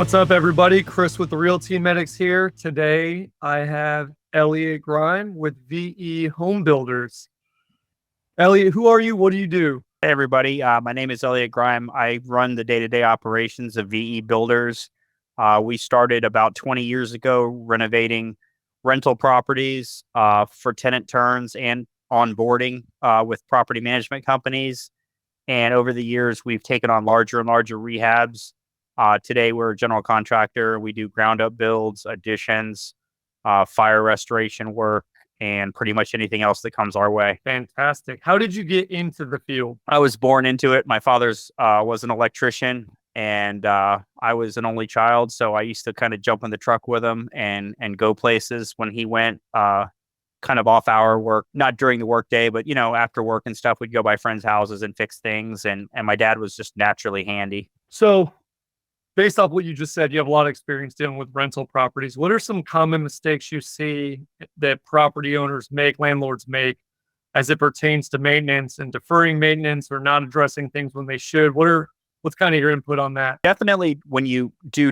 What's up, everybody? Chris with the Real Team Medics here. Today, I have Elliot Grime with VE Home Builders. Elliot, who are you? What do you do? Hey, everybody. My name is Elliot Grime. I run the day-to-day operations of VE Builders. We started about 20 years ago renovating rental properties for tenant turns and onboarding with property management companies. And over the years, we've taken on larger and larger rehabs. Today, we're a general contractor. We do ground-up builds, additions, fire restoration work, and pretty much anything else that comes our way. Fantastic. How did you get into the field? I was born into it. My father's was an electrician, and I was an only child, so I used to kind of jump in the truck with him and go places when he went. Kind of off hour work, not during the work day, but after work and stuff, we'd go by friends' houses and fix things. And my dad was just naturally handy. So, based off what you just said, you have a lot of experience dealing with rental properties. What are some common mistakes you see that property owners make, landlords make, as it pertains to maintenance and deferring maintenance or not addressing things when they should? What's kind of your input on that? Definitely, when you do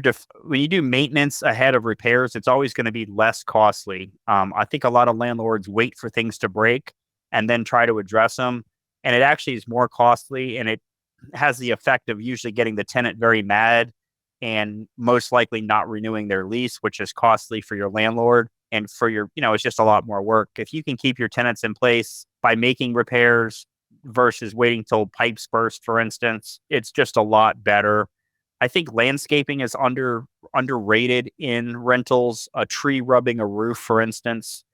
maintenance ahead of repairs, it's always going to be less costly. I think a lot of landlords wait for things to break and then try to address them, and it actually is more costly, and it has the effect of usually getting the tenant very mad and most likely not renewing their lease, which is costly for your landlord and for your, it's just a lot more work. If you can keep your tenants in place by making repairs versus waiting till pipes burst, for instance, it's just a lot better. I think landscaping is underrated in rentals. A tree rubbing a roof, for instance,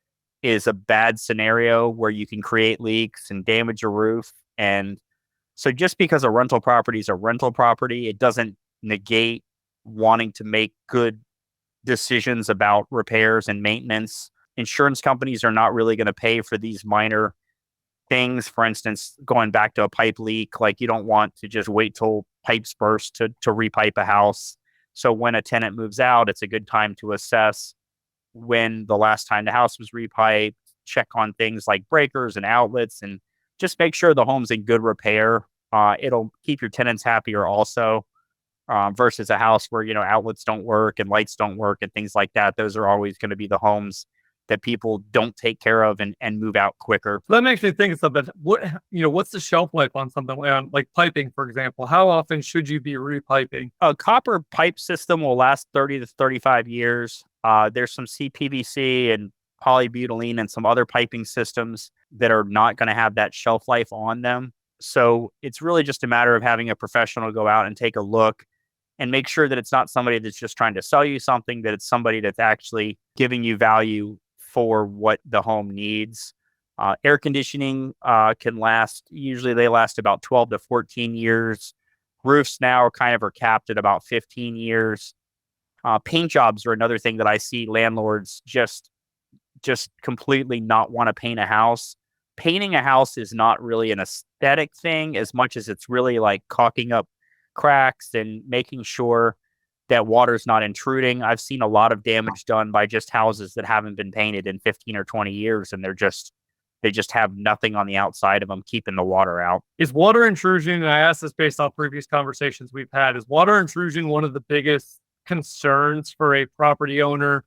is a bad scenario where you can create leaks and damage a roof. And so just because a rental property is a rental property, it doesn't negate wanting to make good decisions about repairs and maintenance. Insurance companies are not really going to pay for these minor things. For instance, going back to a pipe leak, like you don't want to just wait till pipes burst to repipe a house. So when a tenant moves out, it's a good time to assess when the last time the house was repiped, check on things like breakers and outlets, and just make sure the home's in good repair. It'll keep your tenants happier also, versus a house where, outlets don't work and lights don't work and things like that. Those are always going to be the homes that people don't take care of and move out quicker. So that makes me think of something. What's the shelf life on something like piping, for example? How often should you be repiping? A copper pipe system will last 30 to 35 years. There's some CPVC and polybutylene and some other piping systems that are not going to have that shelf life on them. So it's really just a matter of having a professional go out and take a look and make sure that it's not somebody that's just trying to sell you something, that it's somebody that's actually giving you value for what the home needs. Air conditioning can last, usually they last about 12 to 14 years. Roofs now are capped at about 15 years. Paint jobs are another thing that I see landlords just completely not want to paint a house. Painting a house is not really an aesthetic thing as much as it's really like caulking up cracks and making sure that water's not intruding. I've seen a lot of damage done by just houses that haven't been painted in 15 or 20 years, and they just have nothing on the outside of them keeping the water out. Is water intrusion, and I asked this based off previous conversations we've had, is water intrusion one of the biggest concerns for a property owner,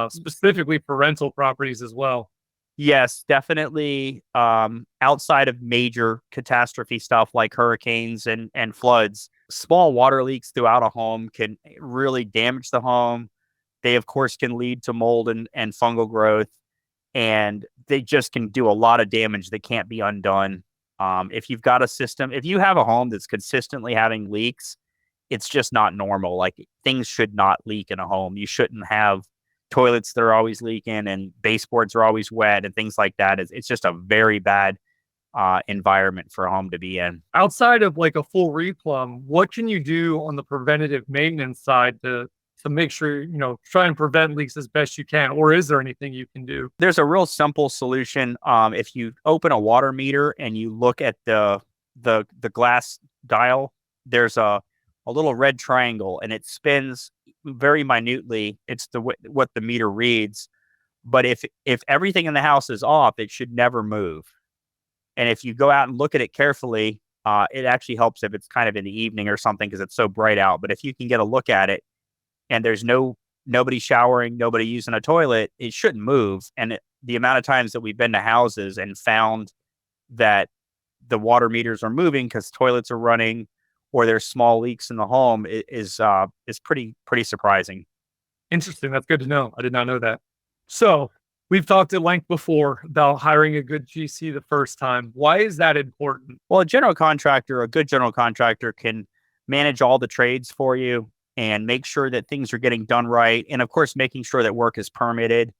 specifically for rental properties as well? Yes, definitely. Outside of major catastrophe stuff like hurricanes and floods, small water leaks throughout a home can really damage the home. They, of course, can lead to mold and fungal growth, and they just can do a lot of damage that can't be undone. If you've got a system, if you have a home that's consistently having leaks, it's just not normal. Like, things should not leak in a home. You shouldn't have toilets that are always leaking and baseboards are always wet and things like that. It's just a very bad environment for a home to be in. Outside of like a full replumb, what can you do on the preventative maintenance side to make sure, try and prevent leaks as best you can? Or is there anything you can do? There's a real simple solution. If you open a water meter and you look at the glass dial, there's a little red triangle, and it spins very minutely. It's what the meter reads. But if everything in the house is off, it should never move. And if you go out and look at it carefully, it actually helps if it's kind of in the evening or something because it's so bright out. But if you can get a look at it, and there's nobody showering, nobody using a toilet, it shouldn't move. And the amount of times that we've been to houses and found that the water meters are moving because toilets are running or there's small leaks in the home is pretty surprising. Interesting. That's good to know. I did not know that. So we've talked at length before about hiring a good GC the first time. Why is that important? Well, a good general contractor can manage all the trades for you and make sure that things are getting done right. And of course, making sure that work is permitted.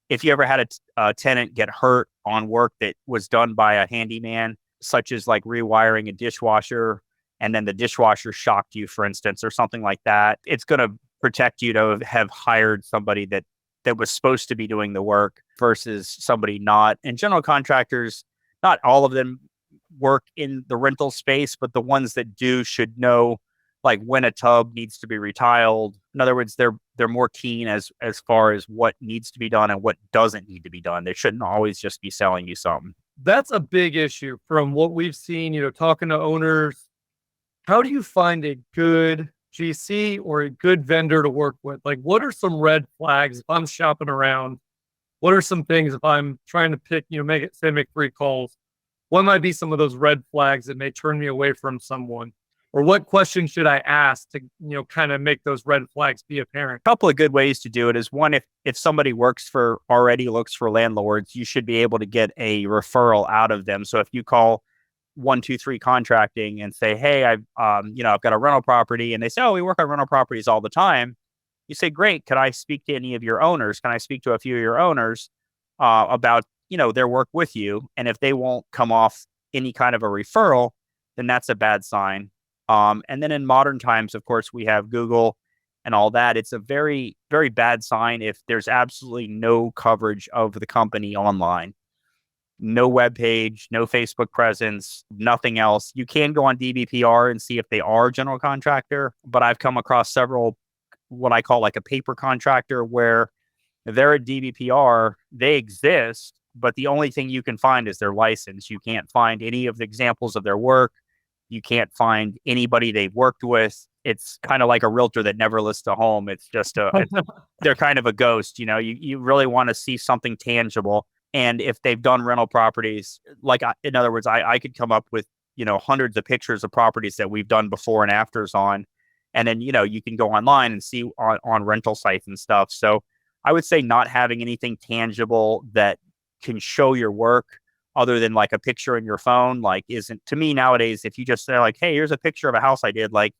If you ever had a tenant get hurt on work that was done by a handyman, such as like rewiring a dishwasher, and then the dishwasher shocked you, for instance, or something like that, it's going to protect you to have hired somebody that was supposed to be doing the work versus somebody not. And general contractors, not all of them work in the rental space, but the ones that do should know like when a tub needs to be retiled. In other words, they're more keen as far as what needs to be done and what doesn't need to be done. They shouldn't always just be selling you something. That's a big issue from what we've seen, talking to owners. How do you find a good GC or a good vendor to work with? Like, what are some red flags if I'm shopping around? What are some things if I'm trying to pick, make 3 calls? What might be some of those red flags that may turn me away from someone? Or what questions should I ask to, kind of make those red flags be apparent? A couple of good ways to do it is one, if somebody already looks for landlords, you should be able to get a referral out of them. So if you call 123 contracting and say, hey, I've got a rental property, and they say, oh, we work on rental properties all the time. You say, great. Can I speak to any of your owners? Can I speak to a few of your owners about, their work with you? And if they won't come off any kind of a referral, then that's a bad sign. And then in modern times, of course, we have Google and all that. It's a very, very bad sign if there's absolutely no coverage of the company online. No web page, no Facebook presence, nothing else. You can go on DBPR and see if they are a general contractor, but I've come across several what I call like a paper contractor where they're a DBPR, they exist, but the only thing you can find is their license. You can't find any of the examples of their work. You can't find anybody they've worked with. It's kind of like a realtor that never lists a home. It's just they're kind of a ghost. You really want to see something tangible. And if they've done rental properties, in other words, I could come up with, hundreds of pictures of properties that we've done before and afters on. And then, you can go online and see on rental sites and stuff. So I would say not having anything tangible that can show your work other than like a picture in your phone, like isn't, to me nowadays, if you just say like, hey, here's a picture of a house I did, like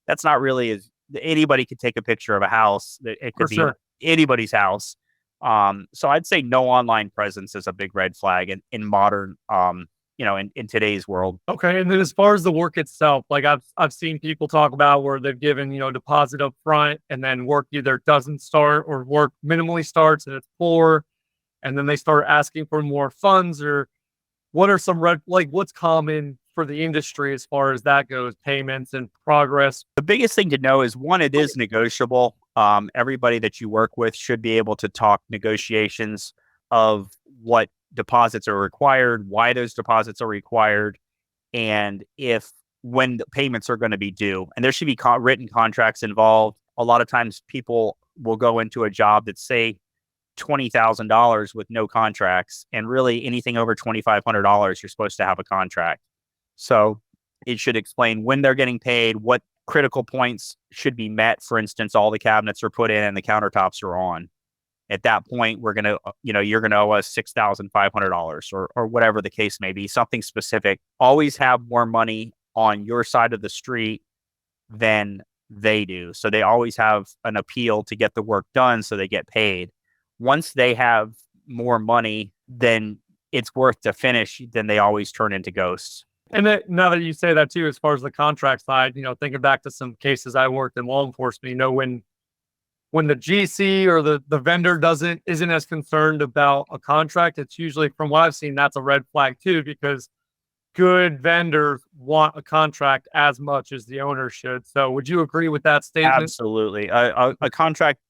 that's not really anybody could take a picture of a house. It could be anybody's house. So I'd say no online presence is a big red flag in modern, in today's world. Okay. And then as far as the work itself, like I've seen people talk about where they've given, deposit up front and then work either doesn't start or work minimally starts and it's poor. And then they start asking for more funds, or what are some what's common for the industry as far as that goes, payments and progress? The biggest thing to know is one, it is negotiable. Everybody that you work with should be able to talk negotiations of what deposits are required, why those deposits are required, and when the payments are going to be due. And there should be written contracts involved. A lot of times people will go into a job that's say $20,000 with no contracts, and really anything over $2,500, you're supposed to have a contract. So it should explain when they're getting paid, what critical points should be met. For instance, all the cabinets are put in and the countertops are on. At that point, you're going to owe us $6,500 or whatever the case may be, something specific. Always have more money on your side of the street than they do. So they always have an appeal to get the work done so they get paid. Once they have more money than it's worth to finish, then they always turn into ghosts. And now that you say that too, as far as the contract side, thinking back to some cases I worked in law enforcement, when the GC or the vendor isn't as concerned about a contract, it's usually, from what I've seen, that's a red flag too, because good vendors want a contract as much as the owner should. So would you agree with that statement? Absolutely. A contract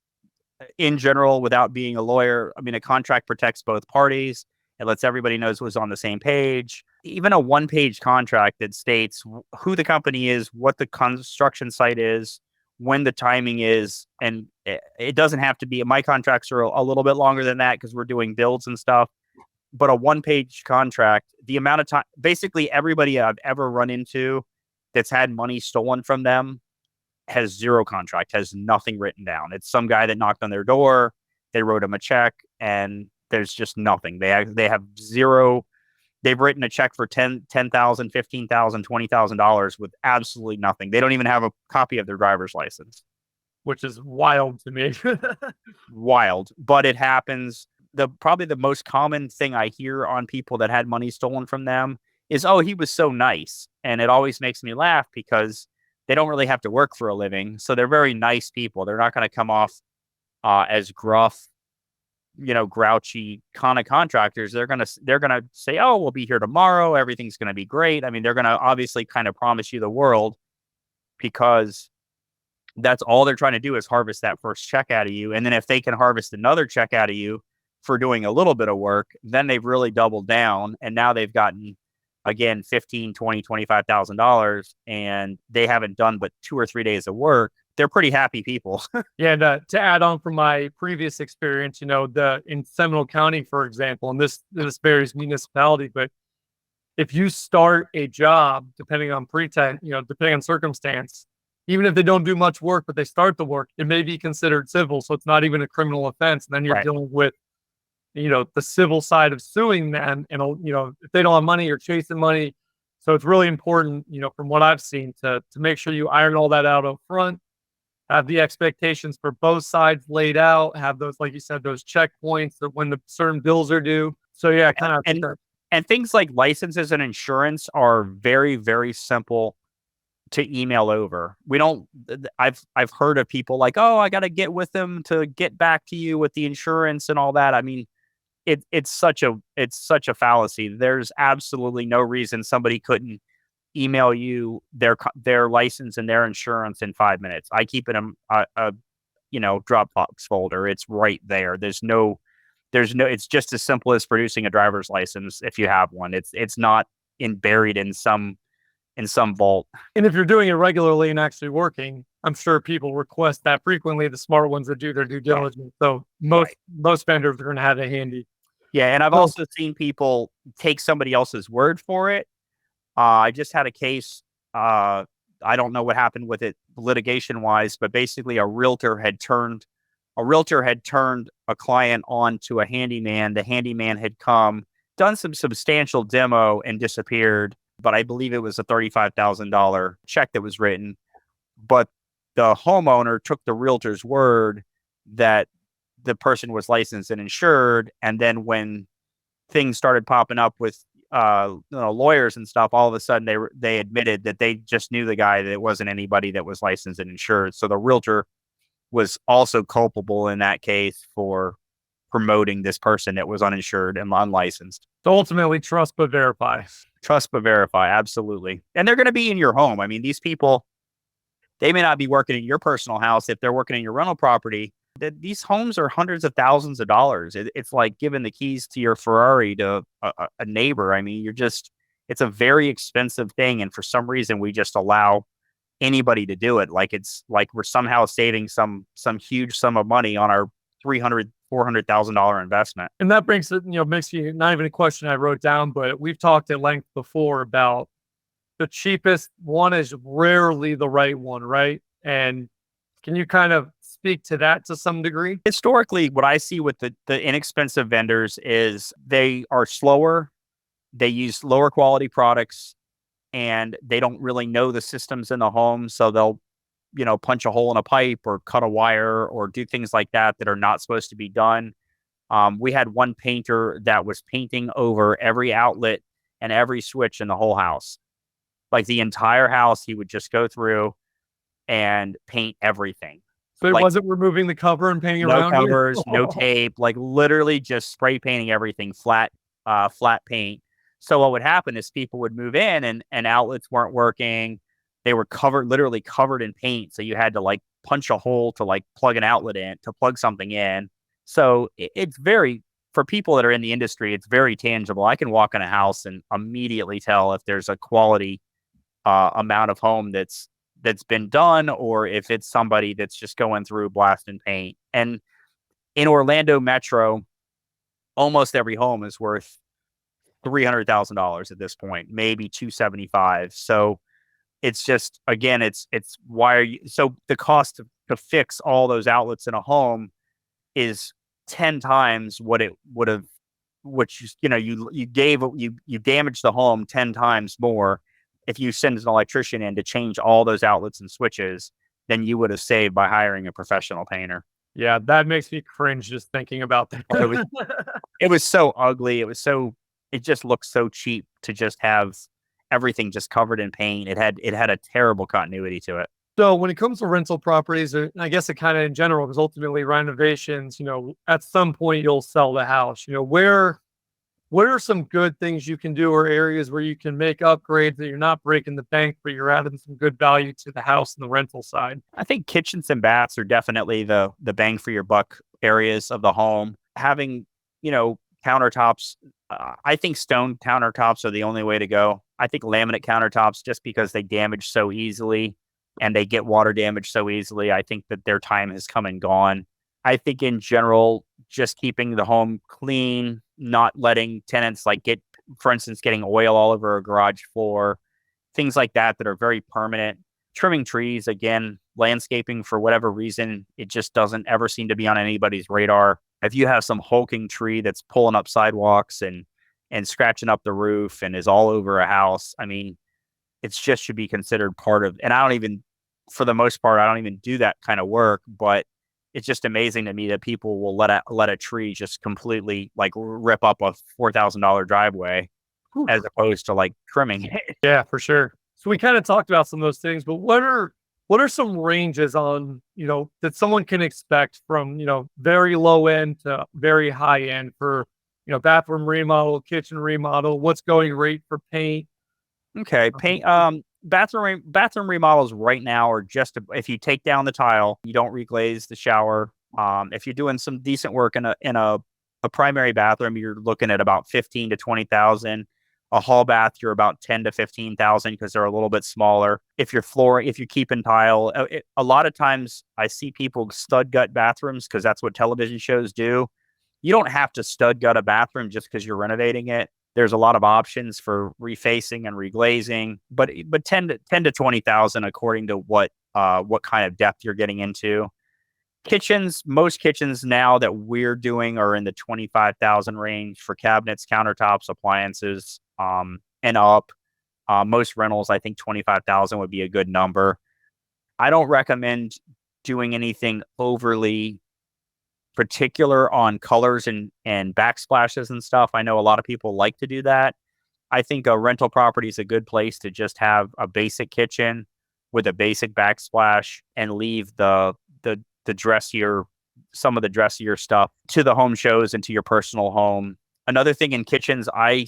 in general, without being a lawyer, I mean, a contract protects both parties. It lets everybody knows who's on the same page. Even a one-page contract that states who the company is, what the construction site is, when the timing is. And it doesn't have to be, my contracts are a little bit longer than that because we're doing builds and stuff. But a 1-page contract, the amount of time, basically everybody I've ever run into that's had money stolen from them has zero contract, has nothing written down. It's some guy that knocked on their door, they wrote him a check, and there's just nothing. They have zero. They've written a check for $10,000, $15,000, $20,000 with absolutely nothing. They don't even have a copy of their driver's license. Which is wild to me. Wild, but it happens. Probably the most common thing I hear on people that had money stolen from them is, oh, he was so nice. And it always makes me laugh because they don't really have to work for a living. So they're very nice people. They're not going to come off as gruff, grouchy kind of contractors. They're going to say, oh, we'll be here tomorrow. Everything's going to be great. I mean, they're going to obviously kind of promise you the world because that's all they're trying to do is harvest that first check out of you. And then if they can harvest another check out of you for doing a little bit of work, then they've really doubled down. And now they've gotten, again, $15,000, $20,000, $25,000, and they haven't done but 2 or 3 days of work. They're pretty happy people. Yeah, and to add on from my previous experience, in Seminole County, for example, and this varies municipality, but if you start a job, depending on depending on circumstance, even if they don't do much work, but they start the work, it may be considered civil. So it's not even a criminal offense. And then you're dealing with, the civil side of suing them. And, if they don't have money, you're chasing money. So it's really important, from what I've seen to make sure you iron all that out up front, have the expectations for both sides laid out, have those, like you said, those checkpoints that when the certain bills are due. So yeah, and things like licenses and insurance are very, very simple to email over. I've heard of people like, oh, I got to get with them to get back to you with the insurance and all that. I mean, it's such a fallacy. There's absolutely no reason somebody couldn't email you their license and their insurance in 5 minutes. I keep it in a Dropbox folder. It's right there. It's just as simple as producing a driver's license if you have one. It's not buried in some vault. And if you're doing it regularly and actually working, I'm sure people request that frequently. The smart ones that do their due diligence. So most vendors are going to have it handy. Yeah, and I've also seen people take somebody else's word for it. I just had a case. I don't know what happened with it litigation wise, but basically a realtor had turned a client on to a handyman. The handyman had come, done some substantial demo, and disappeared. But I believe it was a $35,000 check that was written. But the homeowner took the realtor's word that the person was licensed and insured. And then when things started popping up with lawyers and stuff, all of a sudden they admitted that they just knew the guy, that it wasn't anybody that was licensed and insured. So the realtor was also culpable in that case for promoting this person that was uninsured and unlicensed. So ultimately, trust but verify. Trust but verify, absolutely. And they're going to be in your home. I mean, these people, they may not be working in your personal house. If they're working in your rental property, these homes are hundreds of thousands of dollars. It's like giving the keys to your Ferrari to a neighbor. I mean, it's a very expensive thing. And for some reason, we just allow anybody to do it. Like it's like we're somehow saving some huge sum of money on our $400,000 investment. And that brings it, makes you not even a question I wrote down, but we've talked at length before about the cheapest one is rarely the right one, right? And can you kind of speak to that to some degree? Historically, what I see with the inexpensive vendors is they are slower, they use lower quality products, and they don't really know the systems in the home. So they'll, punch a hole in a pipe or cut a wire or do things like that are not supposed to be done. We had one painter that was painting over every outlet and every switch in the whole house. Like the entire house, he would just go through and paint everything. So it wasn't removing the cover and painting around no covers, no tape, like literally just spray painting everything flat paint. So what would happen is people would move in and outlets weren't working. They were literally covered in paint. So you had to like punch a hole to like plug an outlet in, to plug something in. So it's for people that are in the industry, it's very tangible. I can walk in a house and immediately tell if there's a quality amount of home that's that's been done, or if it's somebody that's just going through blasting paint. And in Orlando Metro, almost every home is worth $300,000 at this point, maybe 275. So it's just, again, it's why are you, so the cost to fix all those outlets in a home is 10 times what it would have, which you damaged the home 10 times more if you send an electrician in to change all those outlets and switches than you would have saved by hiring a professional painter. Yeah, that makes me cringe just thinking about It was that. it was so ugly. It just looked so cheap to just have everything just covered in paint. It had a terrible continuity to it. So when it comes to rental properties, and I guess it kind of in general, because ultimately renovations, at some point you'll sell the house. What are some good things you can do or areas where you can make upgrades that you're not breaking the bank, but you're adding some good value to the house and the rental side? I think kitchens and baths are definitely the bang for your buck areas of the home. Having, countertops, I think stone countertops are the only way to go. I think laminate countertops, just because they damage so easily and they get water damage so easily, I think that their time has come and gone. I think in general, just keeping the home clean, not letting tenants for instance, getting oil all over a garage floor, things like that are very permanent. Trimming trees, again, landscaping, for whatever reason, it just doesn't ever seem to be on anybody's radar. If you have some hulking tree that's pulling up sidewalks and scratching up the roof and is all over a house, I mean, it's just should be considered part of. And for the most part, I don't even do that kind of work, but it's just amazing to me that people will let a tree just completely rip up a $4,000 driveway Whew. as opposed to trimming it. Yeah, for sure. So we kind of talked about some of those things, but what are some ranges on, that someone can expect from, very low end to very high end for, bathroom remodel, kitchen remodel, what's going rate for paint? Okay, paint. Bathroom remodels right now are just if you take down the tile, you don't reglaze the shower. If you're doing some decent work in a primary bathroom, you're looking at about 15 to 20,000. A hall bath, you're about 10 to 15,000 because they're a little bit smaller. If you're keeping tile, a lot of times I see people stud gut bathrooms because that's what television shows do. You don't have to stud gut a bathroom just because you're renovating it. There's a lot of options for refacing and reglazing, but 10 to 20,000 according to what kind of depth you're getting into. Kitchens, most kitchens now that we're doing are in the 25,000 range for cabinets, countertops, appliances, and up. Most rentals, I think 25,000 would be a good number. I don't recommend doing anything overly particular on colors and backsplashes and stuff. I know a lot of people like to do that. I think a rental property is a good place to just have a basic kitchen with a basic backsplash and leave the dressier, some of the dressier stuff to the home shows and to your personal home. Another thing in kitchens, I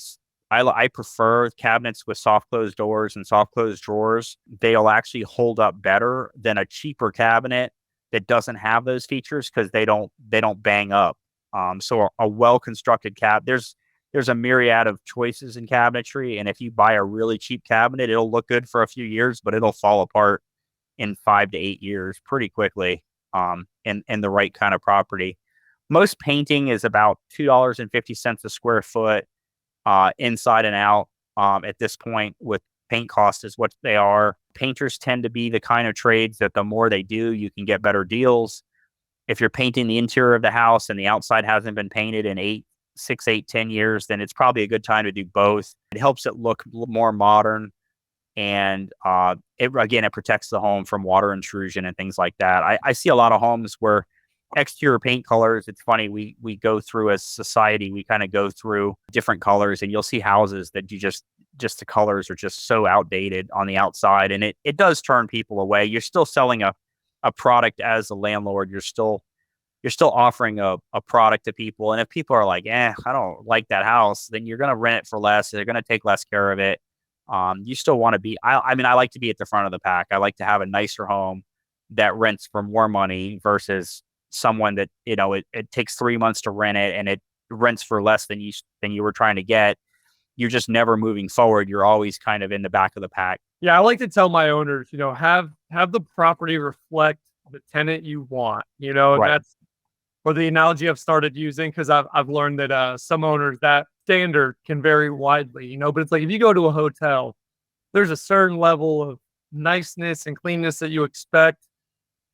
prefer cabinets with soft closed doors and soft closed drawers. They'll actually hold up better than a cheaper cabinet that doesn't have those features because they don't bang up. So a well constructed there's a myriad of choices in cabinetry, and if you buy a really cheap cabinet, it'll look good for a few years, but it'll fall apart in 5 to 8 years pretty quickly. In the right kind of property. Most painting is about $2.50 a square foot, inside and out. At this point, with paint costs is what they are. Painters tend to be the kind of trades that the more they do, you can get better deals. If you're painting the interior of the house and the outside hasn't been painted in 6, 8, 10 years, then it's probably a good time to do both. It helps it look more modern. And it protects the home from water intrusion and things like that. I see a lot of homes where exterior paint colors, it's funny, we go through as society, we kind of go through different colors, and you'll see houses that you just the colors are just so outdated on the outside, and it does turn people away. You're still selling a product as a landlord. You're still offering a product to people, and if people are like, I don't like that house, then you're going to rent it for less. They're going to take less care of it. You still want to be, I mean, I like to be at the front of the pack. I like to have a nicer home that rents for more money versus someone that, it takes 3 months to rent it and it rents for less than you were trying to get. You're just never moving forward. You're always kind of in the back of the pack. Yeah, I like to tell my owners, have the property reflect the tenant you want, and Right. that's or the analogy I've started using because I've learned that some owners that standard can vary widely, but it's like if you go to a hotel, there's a certain level of niceness and cleanness that you expect,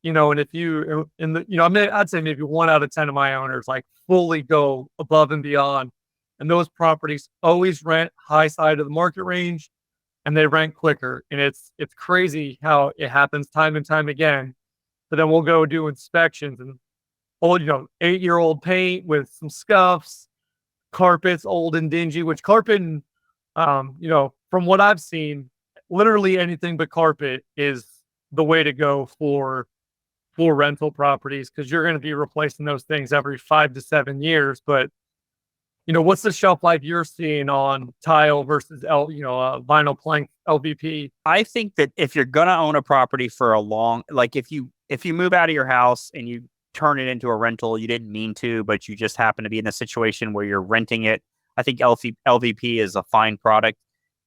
and if you in the I'd say maybe 1 out of 10 of my owners like fully go above and beyond, and those properties always rent high side of the market range and they rent quicker, and it's crazy how it happens time and time again. But then we'll go do inspections and old, 8-year-old paint with some scuffs, carpets old and dingy, which carpet and, from what I've seen, literally anything but carpet is the way to go for rental properties because you're going to be replacing those things every 5 to 7 years. But, what's the shelf life you're seeing on tile versus vinyl plank LVP? I think that if you're gonna own a property for a long, like if you move out of your house and you turn it into a rental, you didn't mean to, but you just happen to be in a situation where you're renting it. I think LVP is a fine product.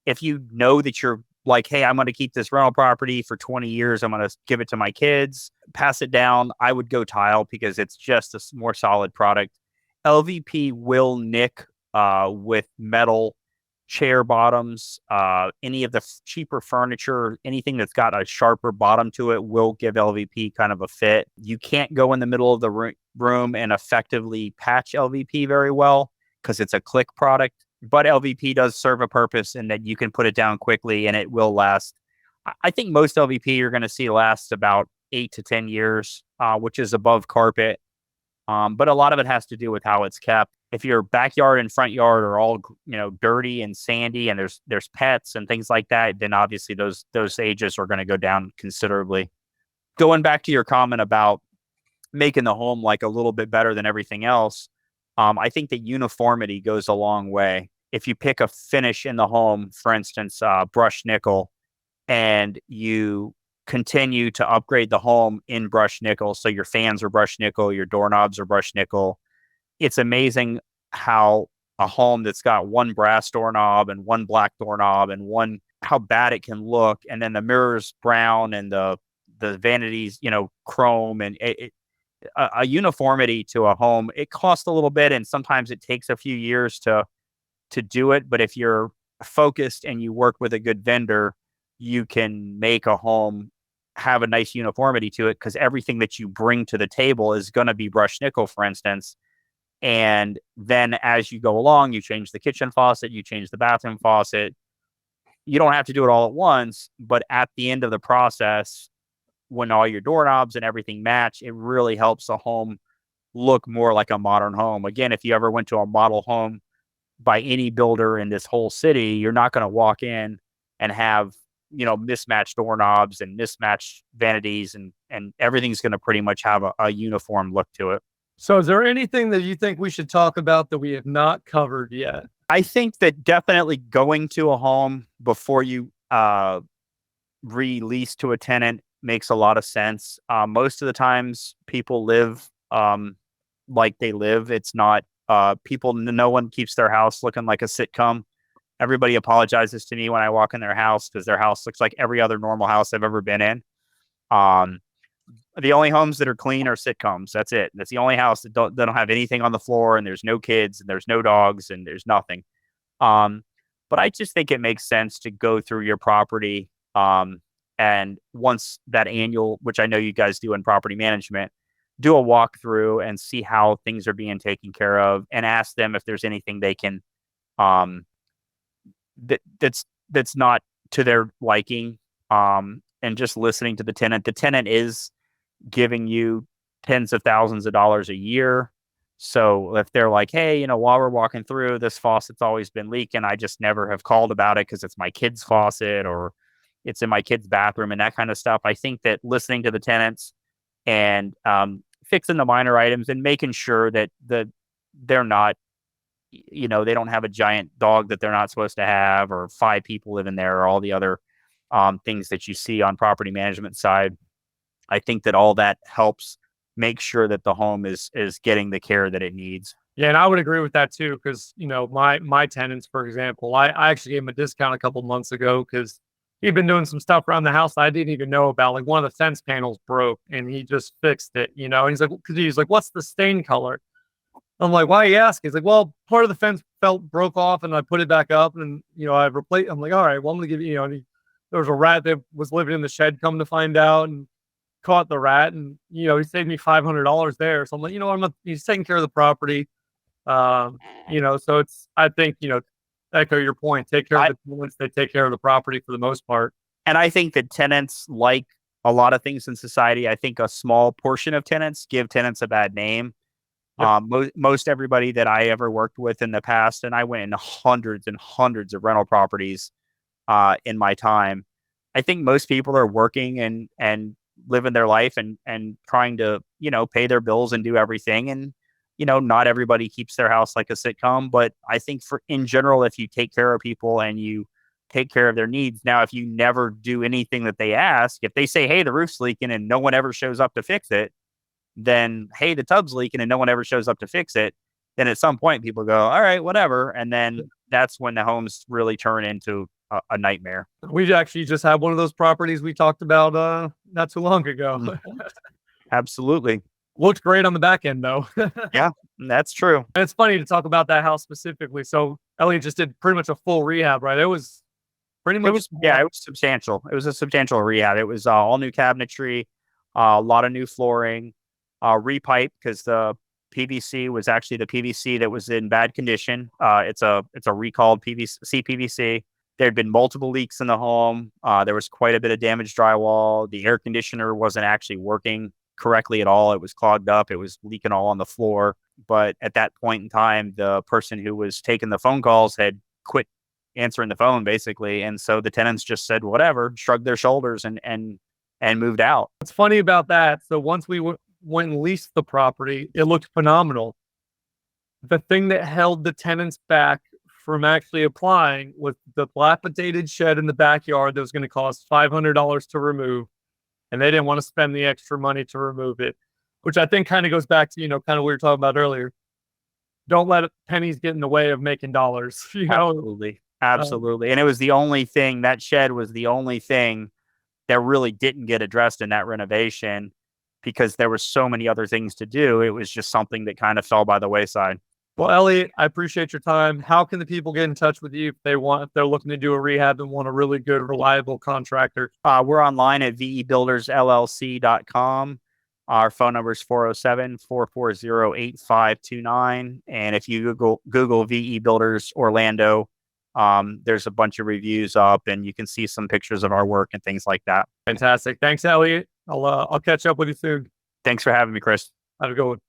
If you know that you're like, hey, I'm going to keep this rental property for 20 years, I'm going to give it to my kids, pass it down, I would go tile because it's just a more solid product. LVP will nick with metal chair bottoms, any of the cheaper furniture, anything that's got a sharper bottom to it will give LVP kind of a fit. You can't go in the middle of the room and effectively patch LVP very well because it's a click product. But LVP does serve a purpose in that you can put it down quickly and it will last. I think most LVP you're going to see last about 8 to 10 years, which is above carpet. But a lot of it has to do with how it's kept. If your backyard and front yard are all dirty and sandy, and there's pets and things like that, then obviously those ages are going to go down considerably. Going back to your comment about making the home like a little bit better than everything else, I think that uniformity goes a long way. If you pick a finish in the home, for instance, brushed nickel, and you continue to upgrade the home in brushed nickel. So your fans are brushed nickel, your doorknobs are brushed nickel. It's amazing how a home that's got one brass doorknob and one black doorknob and how bad it can look. And then the mirrors brown and the vanities, chrome, and a uniformity to a home. It costs a little bit, and sometimes it takes a few years to do it. But if you're focused and you work with a good vendor, you can make a home have a nice uniformity to it because everything that you bring to the table is going to be brushed nickel, for instance. And then as you go along, you change the kitchen faucet, you change the bathroom faucet. You don't have to do it all at once, but at the end of the process, when all your doorknobs and everything match, it really helps a home look more like a modern home. Again, if you ever went to a model home by any builder in this whole city, you're not going to walk in and have mismatched doorknobs and mismatched vanities, and everything's going to pretty much have a uniform look to it. So is there anything that you think we should talk about that we have not covered yet? I think that definitely going to a home before you release to a tenant makes a lot of sense. Most of the times people live like they live. It's not no one keeps their house looking like a sitcom. Everybody apologizes to me when I walk in their house because their house looks like every other normal house I've ever been in. The only homes that are clean are sitcoms. That's it. That's the only house that don't have anything on the floor, and there's no kids and there's no dogs and there's nothing. But I just think it makes sense to go through your property. And once that annual, which I know you guys do in property management, do a walkthrough and see how things are being taken care of, and ask them if there's anything they can that's not to their liking, and just listening to the tenant. The tenant is giving you tens of thousands of dollars a year. So if they're like, hey, while we're walking through, this faucet's always been leaking, I just never have called about it because it's my kid's faucet or it's in my kid's bathroom and that kind of stuff. I think that listening to the tenants and fixing the minor items and making sure that they're not, they don't have a giant dog that they're not supposed to have, or 5 people live in there, or all the other things that you see on property management side. I think that all that helps make sure that the home is getting the care that it needs. Yeah, and I would agree with that too, because my tenants, for example, I actually gave them a discount a couple months ago because he'd been doing some stuff around the house I didn't even know about. Like one of the fence panels broke and he just fixed it, you know. And he's like, what's the stain color? I'm like, why are you asking? He's like, well, part of the fence broke off and I put it back up and, you know, I replaced. I'm like, all right, well, I'm going to give you, you know, there was a rat that was living in the shed, come to find out, and caught the rat. And, you know, he saved me $500 there. So I'm like, you know, he's taking care of the property. You know, so I think, you know, echo your point, take care of the tenants, they take care of the property for the most part. And I think that tenants, like a lot of things in society, I think a small portion of tenants give tenants a bad name. Yep. Most everybody that I ever worked with in the past, and I went into hundreds and hundreds of rental properties in my time. I think most people are working and living their life and trying to, you know, pay their bills and do everything. And, you know, not everybody keeps their house like a sitcom, but I think in general, if you take care of people and you take care of their needs. Now, if you never do anything that they ask, if they say, hey, the roof's leaking and no one ever shows up to fix it, then, hey, the tub's leaking and no one ever shows up to fix it, then at some point people go, all right, whatever. And then that's when the homes really turn into a nightmare. We actually just had one of those properties we talked about not too long ago. Absolutely. Looks great on the back end though. Yeah, that's true. And it's funny to talk about that house specifically. So Elliot just did pretty much a full rehab, right? It was pretty much. It was substantial. It was a substantial rehab. It was all new cabinetry, a lot of new flooring, repipe, because the PVC was actually the PVC that was in bad condition. It's a recalled PVC. There had been multiple leaks in the home. There was quite a bit of damaged drywall. The air conditioner wasn't actually working correctly at all. It was clogged up. It was leaking all on the floor. But at that point in time, the person who was taking the phone calls had quit answering the phone, basically. And so the tenants just said, whatever, shrugged their shoulders and moved out. What's funny about that, so once we went and leased the property, it looked phenomenal. The thing that held the tenants back from actually applying was the dilapidated shed in the backyard that was going to cost $500 to remove. And they didn't want to spend the extra money to remove it, which I think kind of goes back to, you know, kind of what we were talking about earlier. Don't let pennies get in the way of making dollars. You know? Absolutely. And it was the only thing, that shed was the only thing that really didn't get addressed in that renovation because there were so many other things to do. It was just something that kind of fell by the wayside. Well, Elliot, I appreciate your time. How can the people get in touch with you if they're looking to do a rehab and want a really good, reliable contractor? We're online at vebuldersllc.com. Our phone number is 407-440-8529. And if you Google VE Builders Orlando, there's a bunch of reviews up and you can see some pictures of our work and things like that. Fantastic. Thanks, Elliot. I'll catch up with you soon. Thanks for having me, Chris. Have a good one.